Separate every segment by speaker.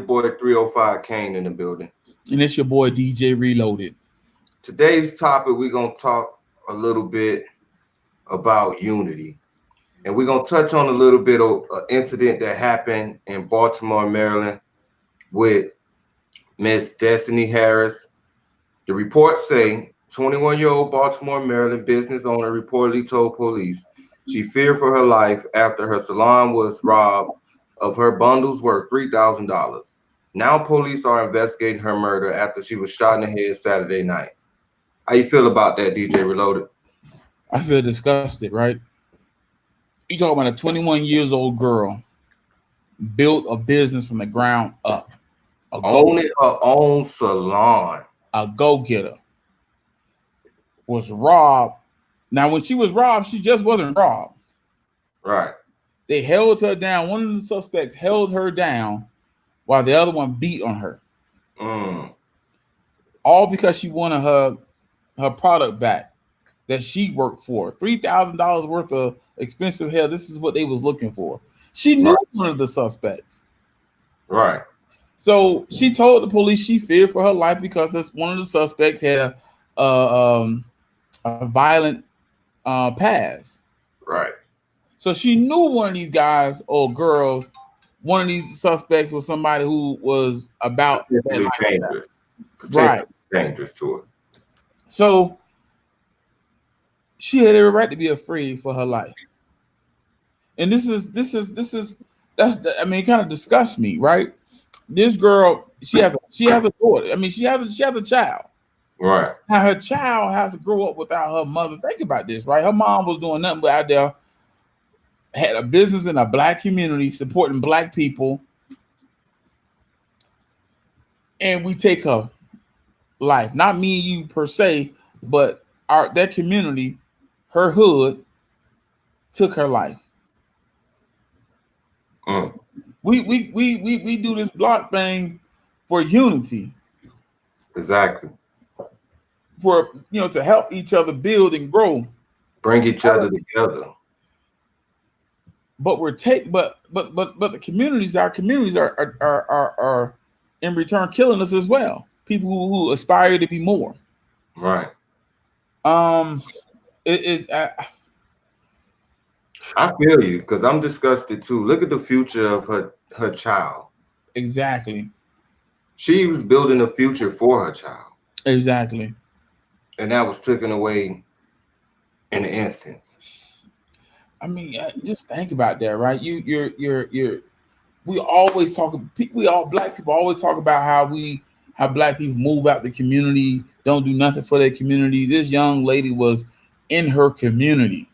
Speaker 1: boy 305 Kane in the building.
Speaker 2: And it's your boy DJ Reloaded.
Speaker 1: Today's topic, we're going to talk a little bit about unity. And we're going to touch on a little bit of an incident that happened in Baltimore, Maryland with Miss Destiny Harris. The reports say 21-year-old Baltimore, Maryland business owner reportedly told police she feared for her life after her salon was robbed of her bundles worth $3,000. Now police are investigating her murder after she was shot in the head Saturday night. How you feel about that, DJ Reloaded?
Speaker 2: I feel disgusted, right? You talking about a 21 years old girl built a business from the ground up.
Speaker 1: Owning her own salon.
Speaker 2: A go-getter. Was robbed. Now, when she was robbed, she just wasn't robbed.
Speaker 1: Right.
Speaker 2: They held her down. One of the suspects held her down while the other one beat on her. All because she wanted her product back that she worked for. $3,000 worth of expensive hair. This is what they was looking for. She knew one of the suspects.
Speaker 1: Right.
Speaker 2: So she told the police she feared for her life because one of the suspects had a violent past.
Speaker 1: Right.
Speaker 2: So she knew one of these guys or girls, one of these suspects was somebody who was about
Speaker 1: dangerous.
Speaker 2: Right.
Speaker 1: Dangerous to her.
Speaker 2: So she had every right to be afraid for her life. And it kind of disgusts me, right? This girl, she has a daughter. I mean, she has a child.
Speaker 1: Right.
Speaker 2: Now her child has to grow up without her mother. Think about this, right? Her mom was doing nothing but out there, had a business in a black community, supporting black people. And we take her life. Not me and you per se, but that community, her hood, took her life. We do this block thing for unity.
Speaker 1: Exactly.
Speaker 2: For to help each other build and grow.
Speaker 1: Bring each other together.
Speaker 2: But the communities, our communities are in return killing us as well. People who aspire to be more.
Speaker 1: Right. I feel you because I'm disgusted too. Look at the future of her child.
Speaker 2: Exactly.
Speaker 1: She was building a future for her child.
Speaker 2: Exactly.
Speaker 1: And that was taken away in an instance.
Speaker 2: I mean, just think about that, right? We always talk. Black people always talk about how black people move out the community, don't do nothing for their community. This young lady was in her community,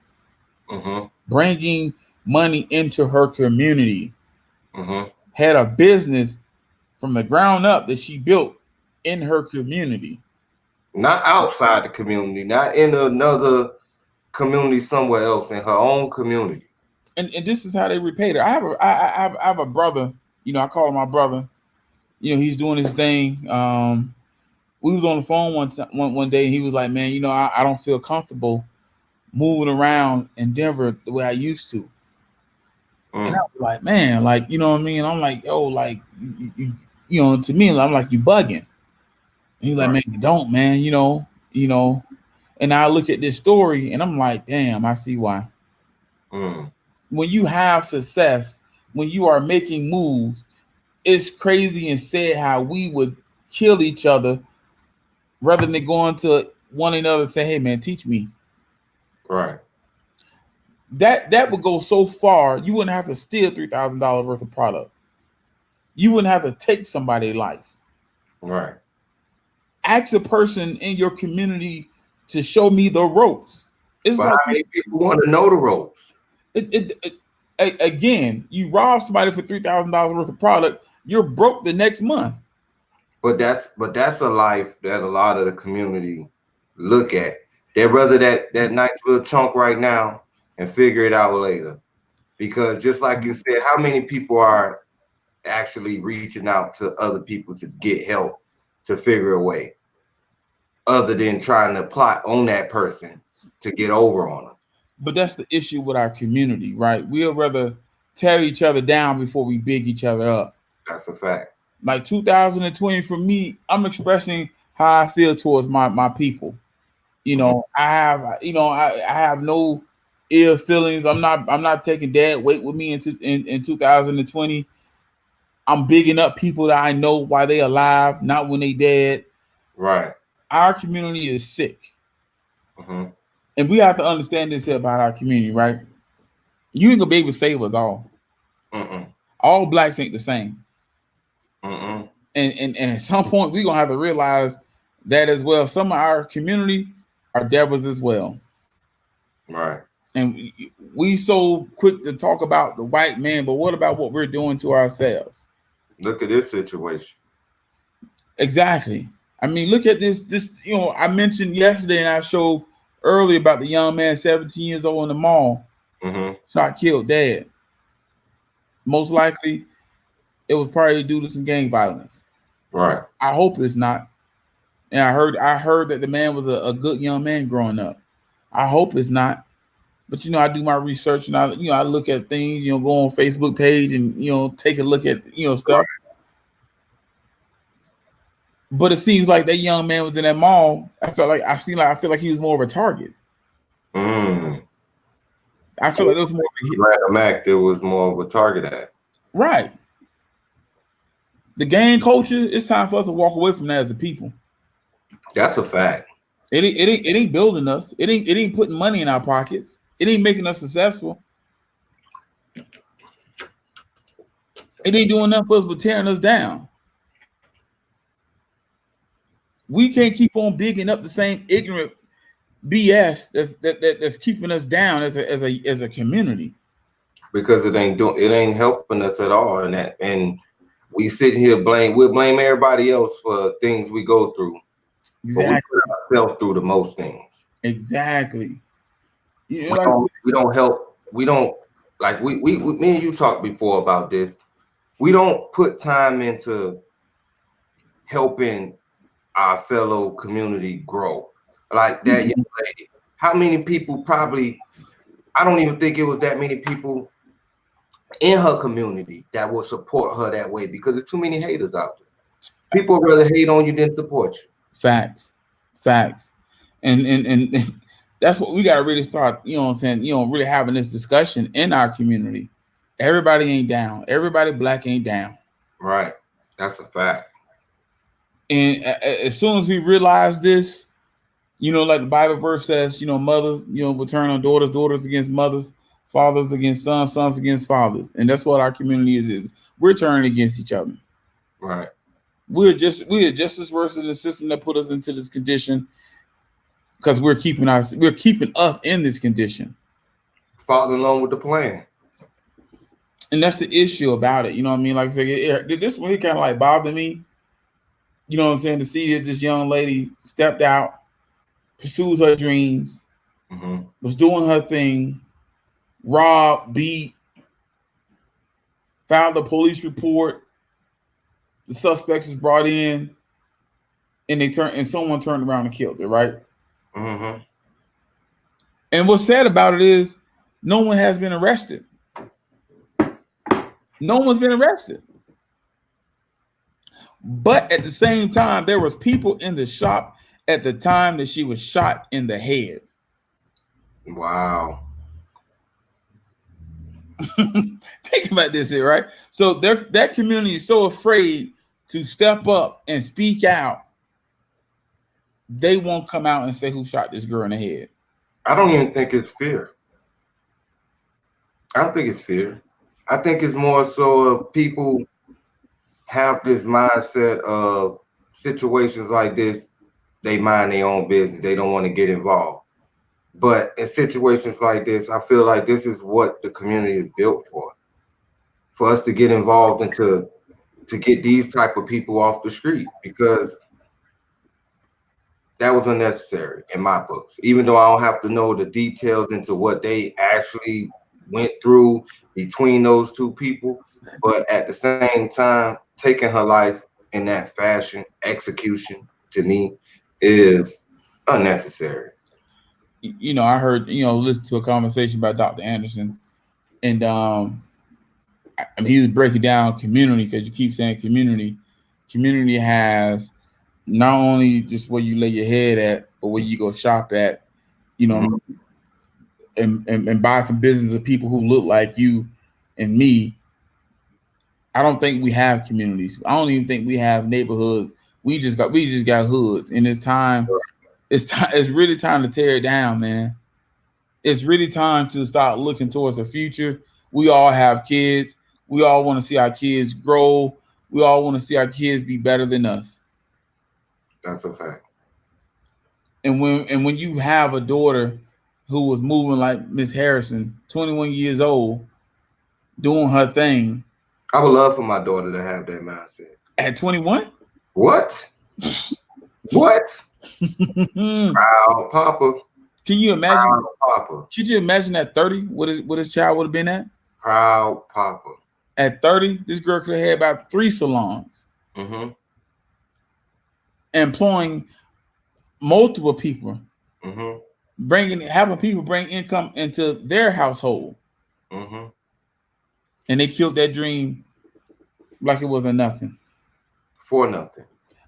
Speaker 2: bringing money into her community. Had a business from the ground up that she built in her community.
Speaker 1: Not outside the community, not in another community somewhere else, in her own community.
Speaker 2: And this is how they repaid her. I have a brother, I call him my brother. He's doing his thing. We was on the phone one day and he was like, man, I don't feel comfortable moving around in Denver the way I used to. And I was like, man, like, you know what I mean? I'm like, yo, like, to me, I'm like, you bugging. And he's like, man, you don't, man, And I look at this story and I'm like, damn, I see why. When you have success, when you are making moves, it's crazy and sad how we would kill each other rather than going to one another and say, hey, man, teach me.
Speaker 1: Right.
Speaker 2: That would go so far, you wouldn't have to steal $3,000 worth of product. You wouldn't have to take somebody's life.
Speaker 1: Right.
Speaker 2: Ask a person in your community to show me the ropes.
Speaker 1: It's but like how many people want to know the ropes?
Speaker 2: Again, you rob somebody for $3,000 worth of product, you're broke the next month.
Speaker 1: But that's a life that a lot of the community look at. They'd rather that nice little chunk right now and figure it out later. Because just like you said, how many people are actually reaching out to other people to get help to figure a way other than trying to plot on that person to get over on them?
Speaker 2: But that's the issue with our community, right? We'll rather tear each other down before we big each other up.
Speaker 1: That's a fact.
Speaker 2: like 2020 for me, I'm expressing how I feel towards my people. You
Speaker 1: Mhm.
Speaker 2: know, I have no ill feelings. I'm not taking dead weight with me in 2020. I'm bigging up people that I know while they alive, not when they dead.
Speaker 1: Right.
Speaker 2: Our community is sick,
Speaker 1: Mm-hmm.
Speaker 2: and we have to understand this about our community, right? You ain't gonna be able to save us all.
Speaker 1: Mm-mm.
Speaker 2: All blacks ain't the same,
Speaker 1: Mm-mm.
Speaker 2: and at some point we gonna have to realize that as well. Some of our community are devils as well,
Speaker 1: Right.
Speaker 2: and we so quick to talk about the white man, but what about what we're doing to ourselves?
Speaker 1: Look at this situation.
Speaker 2: Exactly. I mean, look at this. This, I mentioned yesterday in our show earlier about the young man, 17 years old in the mall,
Speaker 1: Mm-hmm.
Speaker 2: shot, killed, dead. Most likely, it was probably due to some gang violence.
Speaker 1: Right.
Speaker 2: I hope it's not. And I heard that the man was a good young man growing up. I hope it's not. But I do my research and I look at things. Go on Facebook page and take a look at stuff. But it seems like that young man was in that mall. I feel like he was more of a target.
Speaker 1: Mm.
Speaker 2: I feel like there was more of a hit.
Speaker 1: Random act. It was more of a target act.
Speaker 2: Right. The gang culture, it's time for us to walk away from that as a people.
Speaker 1: That's a fact.
Speaker 2: It ain't building us. It ain't putting money in our pockets. It ain't making us successful. It ain't doing nothing for us but tearing us down. We can't keep on bigging up the same ignorant BS that's keeping us down as a community.
Speaker 1: Because it ain't helping us at all. And we sit here we'll blame everybody else for things we go through, but we
Speaker 2: Exactly.
Speaker 1: put ourselves through the most things.
Speaker 2: Exactly. You know,
Speaker 1: We
Speaker 2: like
Speaker 1: don't help. We don't like me and you talked before about this. We don't put time into helping our fellow community grow. Like that young lady. How many people probably I don't even think it was that many people in her community that will support her that way because there's too many haters out there. People would rather hate on you than support you.
Speaker 2: facts, facts, and that's what we got to really start. What I'm saying. Really having this discussion in our community. Everybody ain't down. Everybody black ain't down.
Speaker 1: Right. That's a fact.
Speaker 2: And as soon as we realize this, like the Bible verse says, mothers, will turn on daughters, daughters against mothers, fathers against sons, sons against fathers, and that's what our community is. We're turning against each other.
Speaker 1: Right.
Speaker 2: We are just as worse in the system that put us into this condition because we're keeping us in this condition.
Speaker 1: Follow along with the plan.
Speaker 2: And that's the issue about it. You know what I mean? Like I said, this one kind of like bothered me. You know what I'm saying? To see that this young lady stepped out, pursues her dreams,
Speaker 1: Mm-hmm.
Speaker 2: was doing her thing, robbed, beat, filed a police report. The suspects was brought in, and someone turned around and killed her. Right.
Speaker 1: Mm-hmm.
Speaker 2: And what's sad about it is, no one has been arrested. No one's been arrested. But at the same time, there was people in the shop at the time that she was shot in the head.
Speaker 1: Wow.
Speaker 2: Think about this here, right? So that community is so afraid to step up and speak out, they won't come out and say who shot this girl in the head.
Speaker 1: I don't even think it's fear. I don't think it's fear. I think it's more so people have this mindset of situations like this, they mind their own business. They don't want to get involved. But in situations like this, I feel like this is what the community is built for us to get involved and to get these type of people off the street because that was unnecessary in my books. Even though I don't have to know the details into what they actually went through between those two people, but at the same time, taking her life in that fashion, execution to me is unnecessary.
Speaker 2: I heard, listen to a conversation about Dr. Anderson, and I mean, he was breaking down community because you keep saying community. community has not only just where you lay your head at, but where you go shop at, you know,
Speaker 1: Mhm.
Speaker 2: and buy from business of people who look like you and me. I don't think we have communities. I don't even think we have neighborhoods. We just got hoods. And it's time. It's time. It's really time to tear it down, man. It's really time to start looking towards the future. We all have kids. We all want to see our kids grow. We all want to see our kids be better than us.
Speaker 1: That's a fact.
Speaker 2: And when you have a daughter who was moving like Miss Harrison, 21 years old, doing her thing
Speaker 1: I would love for my daughter to have that mindset.
Speaker 2: at 21.
Speaker 1: What? What?
Speaker 2: Can
Speaker 1: Proud Papa.
Speaker 2: you imagine?
Speaker 1: Proud Papa.
Speaker 2: Could you imagine at 30 what his child would have been at?
Speaker 1: Proud Papa.
Speaker 2: At 30, this girl could have had about 3 salons,
Speaker 1: Mm-hmm.
Speaker 2: employing multiple people,
Speaker 1: Mm-hmm.
Speaker 2: having people bring income into their household,
Speaker 1: Mm-hmm.
Speaker 2: and they killed that dream like it wasn't nothing.
Speaker 1: For nothing.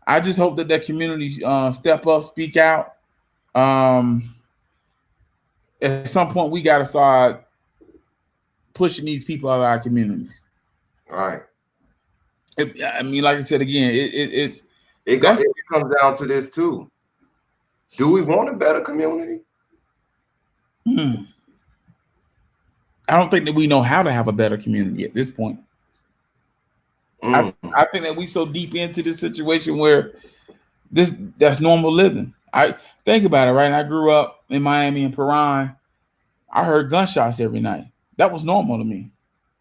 Speaker 2: I just hope that community step up, speak out. Um, at some point, we got to start pushing these people out of our communities.
Speaker 1: All right.
Speaker 2: I mean, like I said again, it's
Speaker 1: It comes down to this too. Do we want a better community?
Speaker 2: hmm. I don't think that we know how to have a better community at this point. I,
Speaker 1: Mm.
Speaker 2: I think that we so deep into this situation where that's normal living. I think about it, right? And I grew up in Miami and Piran. I heard gunshots every night. That was normal to me.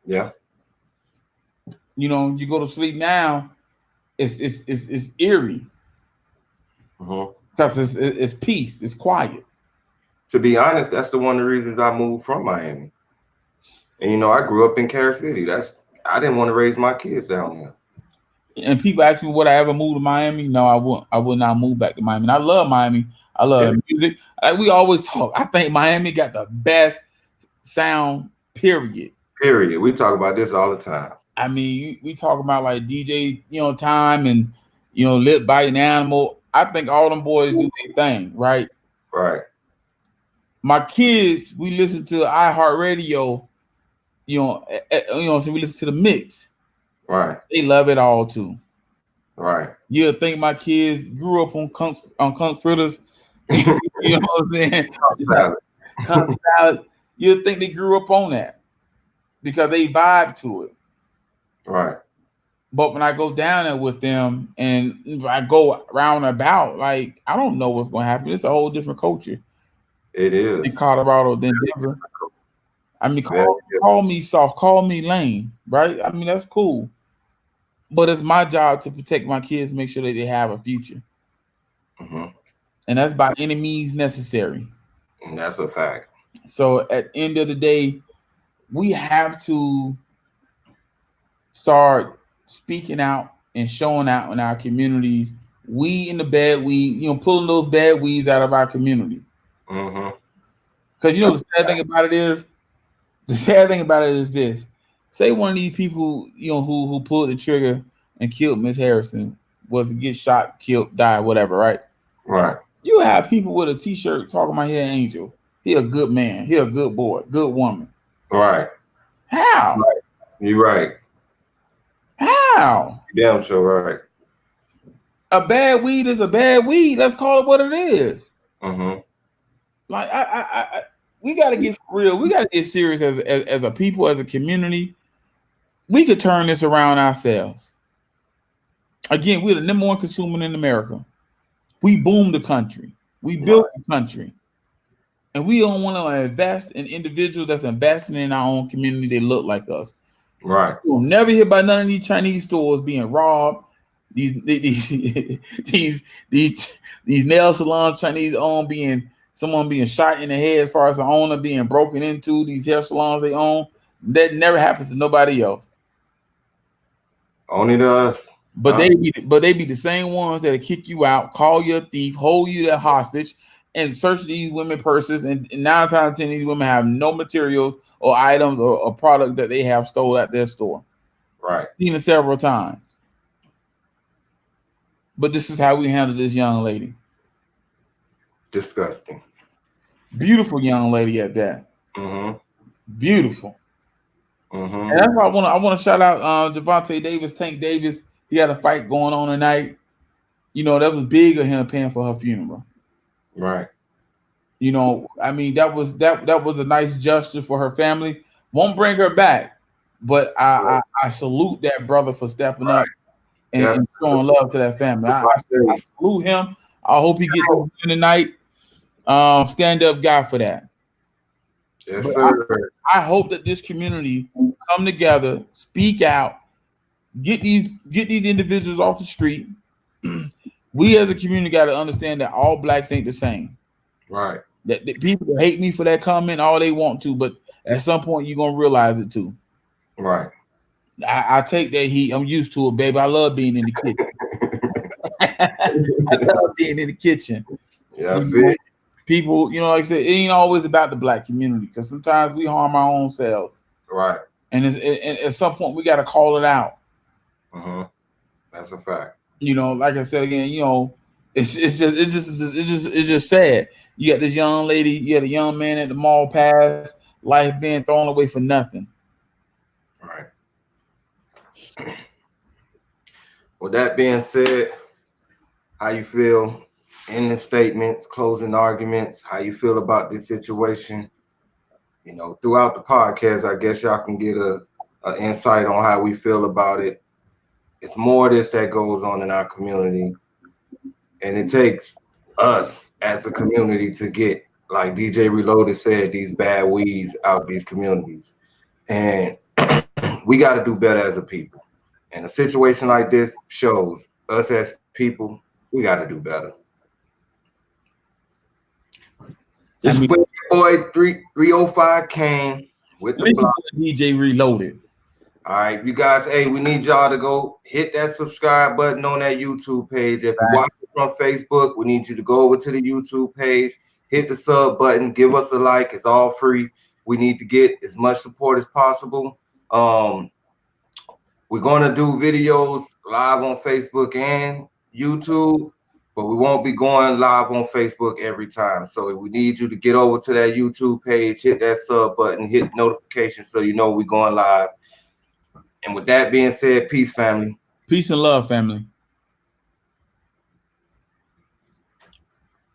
Speaker 1: Yeah.
Speaker 2: You know, you go to sleep now, it's eerie
Speaker 1: Mm-hmm.
Speaker 2: because it's peace, it's quiet.
Speaker 1: To be honest, that's one of the reasons I moved from Miami. And I grew up in Carol City. I didn't want to raise my kids down there.
Speaker 2: And people ask me would I ever move to Miami? No, I wouldn't. I would not move back to Miami. And I love Miami. I love
Speaker 1: Yeah.
Speaker 2: music. Like we always talk. I think Miami got the best sound. Period.
Speaker 1: Period. We talk about this all the time.
Speaker 2: I mean, we talk about like DJ, time and Lip Biting Animal. I think all them boys do their thing, right?
Speaker 1: Right.
Speaker 2: My kids, we listen to iHeartRadio, so we listen to the mix.
Speaker 1: Right.
Speaker 2: They love it all too.
Speaker 1: Right.
Speaker 2: You'll think my kids grew up on Kunk Fritters. You know what I'm saying? Kunk salads. You'll think they grew up on that because they vibe to it.
Speaker 1: Right.
Speaker 2: But when I go down there with them and I go round and about, like I don't know what's going to happen. It's a whole different culture
Speaker 1: It
Speaker 2: in
Speaker 1: is.
Speaker 2: Colorado than Denver. I mean,
Speaker 1: Very
Speaker 2: call me soft, call me lame, right? I mean, that's cool. But it's my job to protect my kids, make sure that they have a future.
Speaker 1: Mm-hmm.
Speaker 2: And that's by any means necessary.
Speaker 1: And that's a fact.
Speaker 2: So at the end of the day, we have to start speaking out and showing out in our communities. We in the bad weed, pulling those bad weeds out of our community.
Speaker 1: Mm-hmm.
Speaker 2: Because the sad thing about it is this. Say one of these people, who pulled the trigger and killed Miss Harrison was to get shot, killed, die, whatever, right?
Speaker 1: Right.
Speaker 2: You have people with a t-shirt talking about he an angel. He a good man. He a good boy, good woman.
Speaker 1: Right.
Speaker 2: How?
Speaker 1: Right. You're right.
Speaker 2: How?
Speaker 1: Damn sure right.
Speaker 2: A bad weed is a bad weed. Let's call it what it is.
Speaker 1: Mm-hmm.
Speaker 2: Like we got to get real. We got to get serious as a people, as a community. We could turn this around ourselves. Again, we're the number one consumer in America. We boomed the country. We built the country. And we don't want to invest in individuals that's investing in our own community that look like us.
Speaker 1: Right.
Speaker 2: You'll never hear about none of these Chinese stores being robbed. These nail salons, Chinese owned, someone being shot in the head as far as the owner being broken into. These hair salons they own. That never happens to nobody else.
Speaker 1: Only to us.
Speaker 2: But they be the same ones that'll kick you out, call you a thief, hold you that hostage, and search these women purses. And 9 times out of 10, these women have no materials or items or product that they have stole at their store.
Speaker 1: Right.
Speaker 2: Seen it several times. But this is how we handle this young lady.
Speaker 1: Disgusting.
Speaker 2: Beautiful young lady at that.
Speaker 1: Mm-hmm.
Speaker 2: Beautiful. And
Speaker 1: Mm-hmm.
Speaker 2: that's why I want to shout out Javante Davis, Tank Davis. He had a fight going on tonight. That was big of him paying for her funeral.
Speaker 1: Right.
Speaker 2: I mean, that was a nice gesture for her family. Won't bring her back, but
Speaker 1: Right.
Speaker 2: I salute that brother for stepping up and showing
Speaker 1: Definitely.
Speaker 2: love to that family. I salute him. I hope he gets this win tonight. Stand up guy for that.
Speaker 1: Yes,
Speaker 2: But
Speaker 1: sir.
Speaker 2: I hope that this community come together, speak out, get these individuals off the street. We as a community got to understand that all blacks ain't the same.
Speaker 1: Right.
Speaker 2: That people hate me for that comment all they want to, but at some point you're gonna realize it too.
Speaker 1: Right.
Speaker 2: I take that heat. I'm used to it, baby. I love being in the kitchen. I love being in the kitchen.
Speaker 1: Yeah, I
Speaker 2: You
Speaker 1: feel
Speaker 2: know, people, like I said, it ain't always about the black community because sometimes we harm our own selves,
Speaker 1: right.
Speaker 2: and at some point we got to call it out.
Speaker 1: Mm-hmm. That's a fact.
Speaker 2: Like I said again, it's just sad. You got this young lady, you got a young man at the mall pass, life being thrown away for nothing.
Speaker 1: Right. With that being said, how you feel? Ending statements, closing arguments. How you feel about this situation? Throughout the podcast, I guess y'all can get a insight on how we feel about it. It's more of this that goes on in our community, and it takes us as a community to get, like DJ Reloaded said, these bad weeds out these communities, and we got to do better as a people. And a situation like this shows us as people we got to do better.
Speaker 2: I
Speaker 1: This
Speaker 2: mean,
Speaker 1: boy 305 came with the block.
Speaker 2: DJ Reloaded.
Speaker 1: All right, you guys, hey, we need y'all to go hit that subscribe button on that YouTube page. If you watch it from Facebook, we need you to go over to the YouTube page, hit the sub button, give us a like. It's all free. We need to get as much support as possible. We're going to do videos live on Facebook and YouTube, but we won't be going live on Facebook every time. So we need you to get over to that YouTube page, hit that sub button, hit notifications so you know we're going live. And with that being said, peace, family.
Speaker 2: Peace and love, family.